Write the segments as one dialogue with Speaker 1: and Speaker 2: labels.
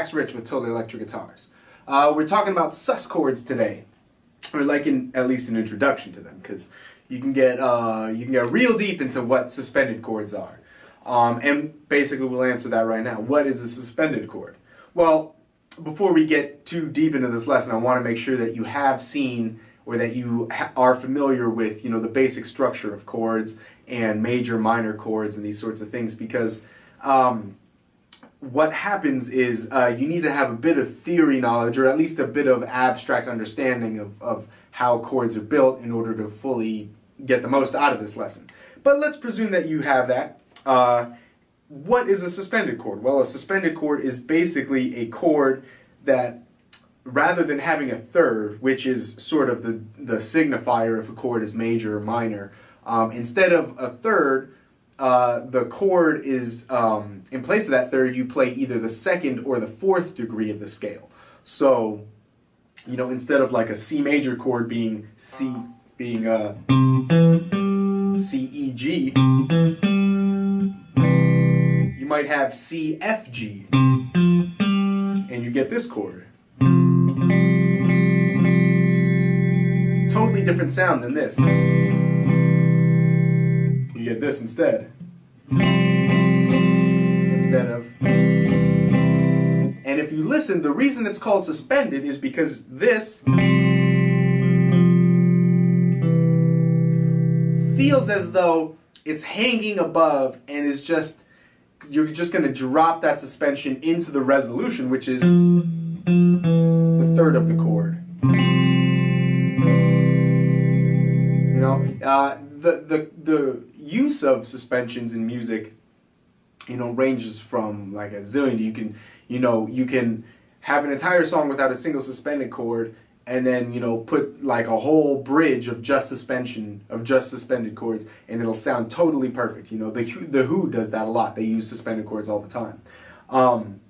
Speaker 1: sax-rich with totally electric guitars. We're talking about sus chords today, or like at least an introduction to them, because you can get real deep into what suspended chords are. And basically we'll answer that right now. What is a suspended chord? Well, before we get too deep into this lesson, I want to make sure that you have seen or that you are familiar with, the basic structure of chords and major, minor chords and these sorts of things, because what happens is you need to have a bit of theory knowledge, or at least a bit of abstract understanding of how chords are built in order to fully get the most out of this lesson. But let's presume that you have that. What is a suspended chord? Well, a suspended chord is basically a chord that, rather than having a third, which is sort of the signifier if a chord is major or minor, instead of a third, the chord is, in place of that third, you play either the second or the fourth degree of the scale. So, instead of like a C major chord being C, being C, E, G, you might have C, F, G, and you get this chord. Totally different sound than this. You get this instead of. And if you listen, the reason it's called suspended is because this feels as though it's hanging above and is just, you're just going to drop that suspension into the resolution, which is the third of the chord. The use of suspensions in music, ranges from like a zillion. You can have an entire song without a single suspended chord, and then put like a whole bridge of just suspended chords, and it'll sound totally perfect. The Who does that a lot. They use suspended chords all the time. And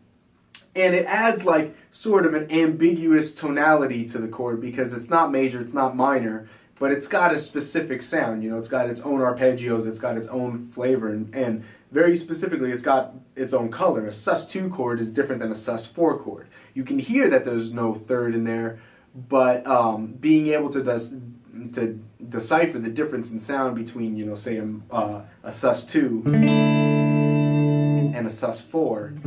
Speaker 1: it adds like sort of an ambiguous tonality to the chord, because it's not major, it's not minor, but it's got a specific sound. It's got its own arpeggios, it's got its own flavor, and very specifically, it's got its own color. A sus2 chord is different than a sus4 chord. You can hear that there's no third in there, but being able to decipher the difference in sound between, say a sus2 and a sus4,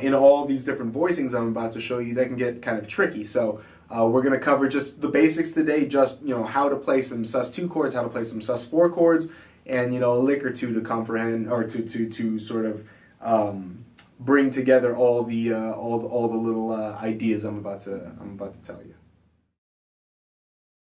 Speaker 1: in all these different voicings I'm about to show you, that can get kind of tricky. So we're going to cover just the basics today, just how to play some sus2 chords, how to play some sus4 chords, and a lick or two to comprehend, or to sort of bring together all the little ideas I'm about to tell you.